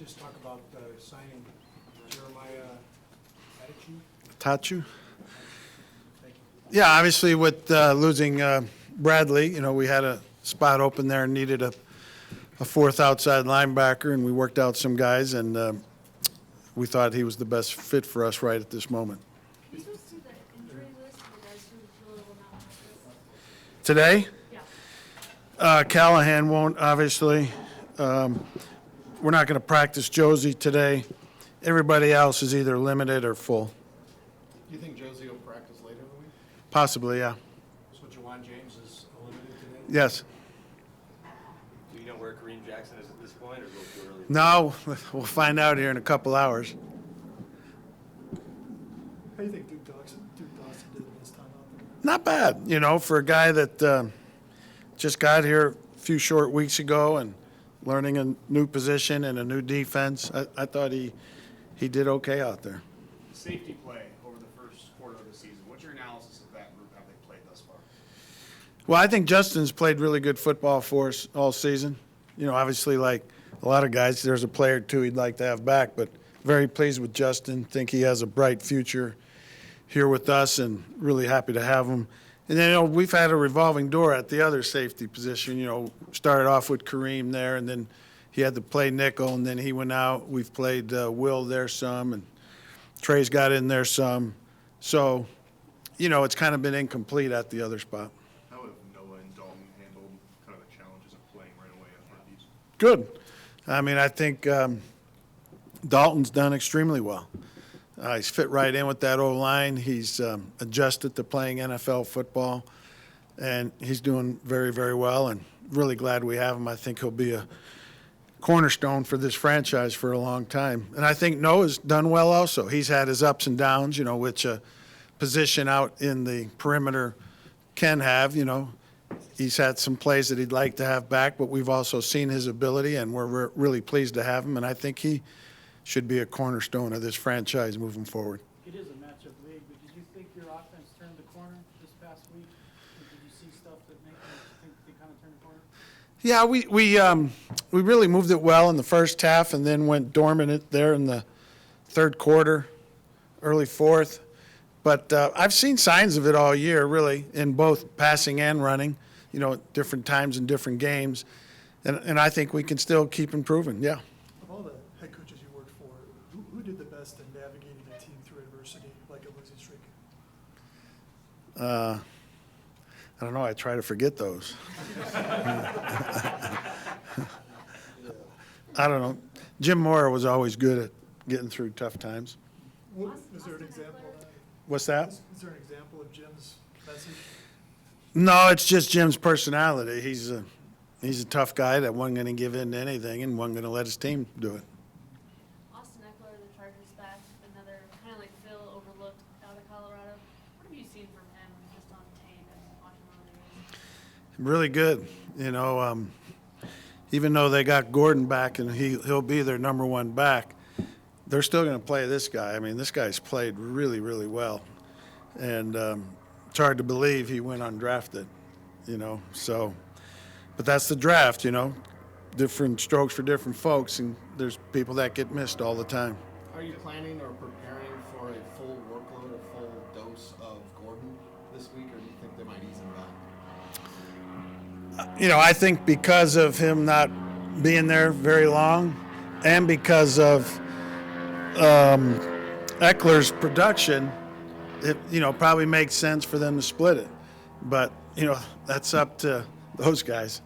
just talk about signing Jeremiah Tachu? Thank you. Yeah, obviously with losing Bradley, we had a spot open there and needed a fourth outside linebacker, and we worked out some guys, and we thought he was the best fit for us right at this moment. He's supposed to the injury list for guys who feel a little malpractice. Today, Yeah. Callahan won't, obviously. We're not going to practice Josie today. Everybody else is either limited or full. Do you think Josie will practice later in the week? Possibly, yeah. So Jawan James is eliminated today? Yes. Do you know where Kareem Jackson is at this point, or is it too early? No, we'll find out here in a couple hours. How do you think Duke Dawson did in his time out there? Not bad, for a guy that just got here a few short weeks ago and learning a new position and a new defense. I thought he did okay out there. Safety play over the first quarter of the season. What's your analysis of that group, how they played thus far? Well, I think Justin's played really good football for us all season. Obviously, like a lot of guys, there's a player or two he'd like to have back, but very pleased with Justin. Think he has a bright future here with us and really happy to have him. And then, we've had a revolving door at the other safety position. Started off with Kareem there, and then he had to play nickel, and then he went out. We've played Will there some, and Trey's got in there some. So, it's kind of been incomplete at the other spot. How have Noah and Dalton handled kind of the challenges of playing right away after these? Good. I think Dalton's done extremely well. He's fit right in with that O-line. He's adjusted to playing NFL football, and he's doing very, very well, and really glad we have him. I think he'll be a cornerstone for this franchise for a long time. And I think Noah's done well also. He's had his ups and downs, which a position out in the perimeter can have. He's had some plays that he'd like to have back, but we've also seen his ability, and we're really pleased to have him, and I think he should be a cornerstone of this franchise moving forward. It is a matchup league, but did you think your offense turned the corner this past week? Or did you see stuff that make you think they kind of turned the corner? Yeah, we really moved it well in the first half and then went dormant there in the third quarter, early fourth. But I've seen signs of it all year, really, in both passing and running, at different times in different games. And I think we can still keep improving, yeah. Of all the head coaches you worked for, who did the best in navigating a team through adversity, like a losing streak? I don't know. I try to forget those. I don't know. Jim Mora was always good at getting through tough times. Is there an example of that? What's that? Is there an example of Jim's message? No, it's just Jim's personality. He's a tough guy that wasn't going to give in to anything and wasn't going to let his team do it. Austin Eckler, the Chargers back, another kind of like Phil overlooked out of Colorado. What have you seen from him just on tape and watching one of the games? Really good. Even though they got Gordon back and he'll be their number one back, they're still going to play this guy. This guy's played really, really well. And it's hard to believe he went undrafted, so. But that's the draft, different strokes for different folks, and there's people that get missed all the time. Are you planning or preparing for a full workload, a full dose of Gordon this week, or do you think they might ease him back? I think because of him not being there very long and because of Eckler's production, it, probably makes sense for them to split it. But, that's up to those guys.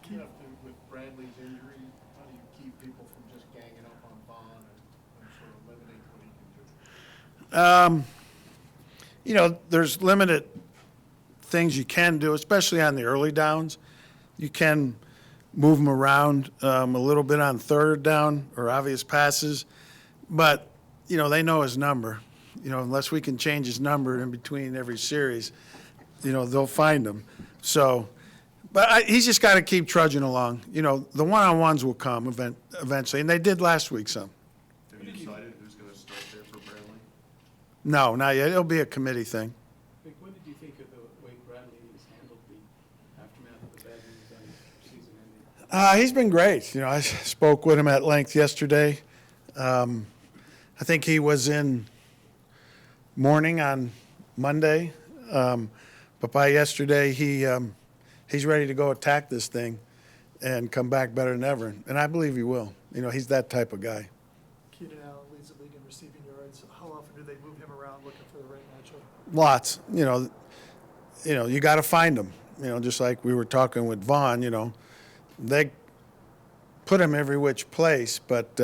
With Bradley's injury, how do you keep people from just ganging up on Vaughn and sort of limiting what he can do? There's limited things you can do, especially on the early downs. You can move them around a little bit on third down or obvious passes, but, they know his number. Unless we can change his number in between every series, they'll find him. So, but he's just got to keep trudging along. The one-on-ones will come eventually, and they did last week some. Have you decided who's going to start there for Bradley? No, not yet. It'll be a committee thing. Vic, what did you think of the way Bradley has handled the aftermath of the bad news on season He's been great. You know, I spoke with him at length yesterday. I think he was in morning on Monday, but by yesterday he's ready to go attack this thing and come back better than ever. And I believe he will. You know, he's that type of guy. Keenan Allen leads the league in receiving yards. How often do they move him around looking for the right matchup? Lots. You got to find him. You know, just like we were talking with Vaughn. You know, they put him every which place, but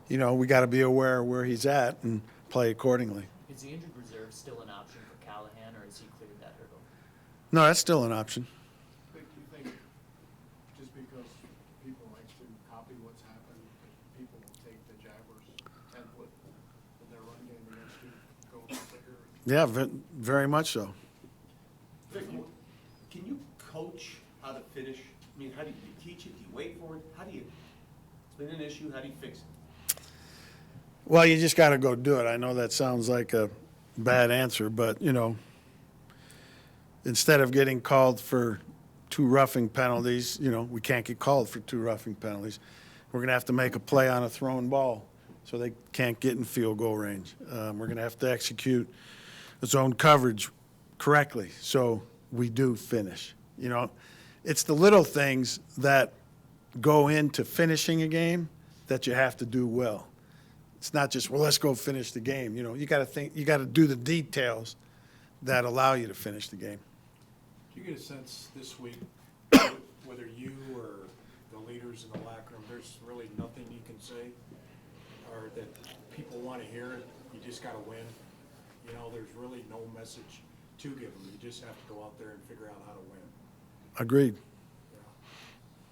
we got to be aware of where he's at and play accordingly. Is the injured reserve still an option for Callahan, or has he cleared that hurdle? No, that's still an option. Vic, do you think just because people like to copy what's happened, that people will take the Jaguars template in their run game against you, go quicker? Yeah, very much so. Vic, can you coach how to finish? I mean, how do you teach it? Do you wait for it? How do you, it's been an issue, how do you fix it? Well, you just got to go do it. I know that sounds like a bad answer, but, instead of getting called for 2 roughing penalties, we can't get called for 2 roughing penalties. We're going to have to make a play on a thrown ball so they can't get in field goal range. We're going to have to execute zone coverage correctly so we do finish. It's the little things that go into finishing a game that you have to do well. It's not just, well, let's go finish the game. You got to think, you got to do the details that allow you to finish the game. Do you get a sense this week, whether you or the leaders in the locker room, there's really nothing you can say, or that people want to hear it, you just got to win? There's really no message to give them. You just have to go out there and figure out how to win. Agreed.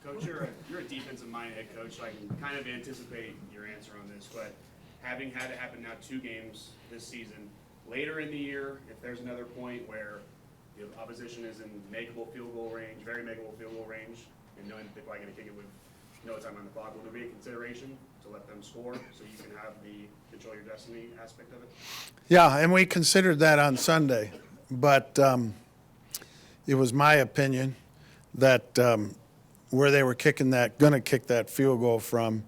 Coach, you're a defensive-minded head coach, so I can kind of anticipate your answer on this, but having had it happen now 2 games this season, later in the year, if there's another point where the opposition is in makeable field goal range, very makeable field goal range, and knowing that they're probably going to kick it with no time on the clock, will there be a consideration to let them score so you can have the control your destiny aspect of it? Yeah, and we considered that on Sunday, but it was my opinion that where they were going to kick that field goal from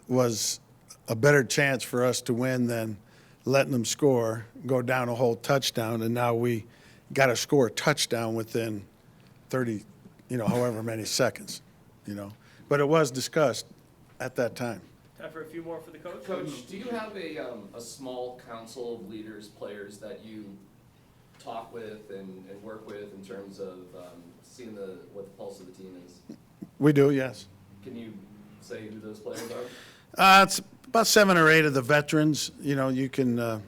was a better chance for us to win than letting them score, go down a whole touchdown, and now we got to score a touchdown within 30, however many seconds, But it was discussed at that time. Time for a few more for the coach? Coach, do you have a small council of leaders, players that you talk with and work with in terms of seeing what the pulse of the team is? We do, yes. Can you say who those players are? It's about 7 or 8 of the veterans. You can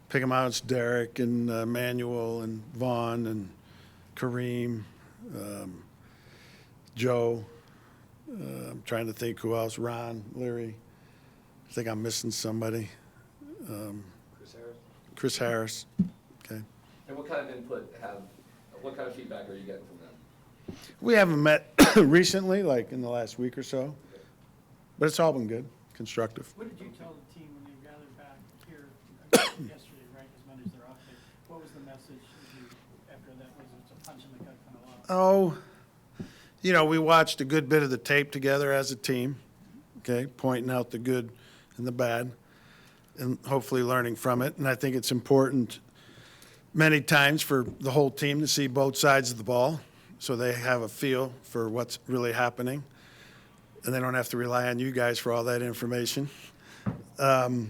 pick them out. It's Derek and Manuel and Vaughn and Kareem, Joe. I'm trying to think who else. Ron, Leary. I think I'm missing somebody. Chris Harris. Okay. And what kind of what kind of feedback are you getting from them? We haven't met recently, like in the last week or so, but it's all been good, constructive. What did you tell the team when they gathered back here yesterday, right, as Monday's their off day? What was the message after that? Was it a punch in the gut kind of loss? We watched a good bit of the tape together as a team, okay, pointing out the good and the bad, and hopefully learning from it. And I think it's important many times for the whole team to see both sides of the ball so they have a feel for what's really happening, and they don't have to rely on you guys for all that information. And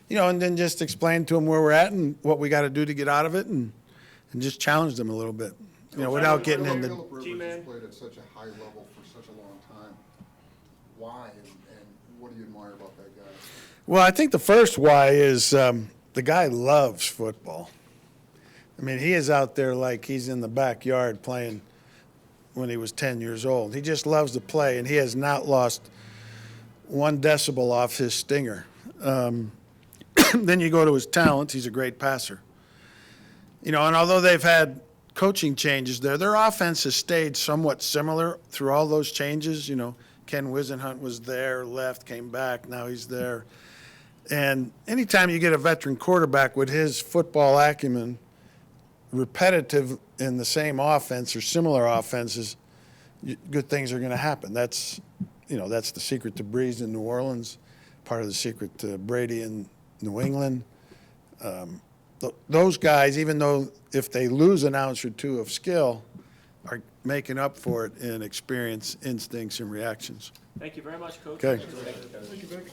then just explain to them where we're at and what we got to do to get out of it, and just challenge them a little bit, without getting into. Phillip Rivers G-Man. has played at such a high level for such a long time. Why, and what do you admire about that guy? Well, I think the first why is the guy loves football. I mean, he is out there like he's in the backyard playing when he was 10 years old. He just loves to play, and he has not lost 1 decibel off his stinger. Then you go to his talent. He's a great passer. And although they've had coaching changes there, their offense has stayed somewhat similar through all those changes. Ken Wisenhunt was there, left, came back, now he's there. And anytime you get a veteran quarterback with his football acumen, repetitive in the same offense or similar offenses, good things are going to happen. That's the secret to Breeze in New Orleans, part of the secret to Brady in New England. Those guys, even though if they lose an ounce or two of skill, are making up for it in experience, instincts, and reactions. Thank you very much, Coach. Okay. Thank you, Vic.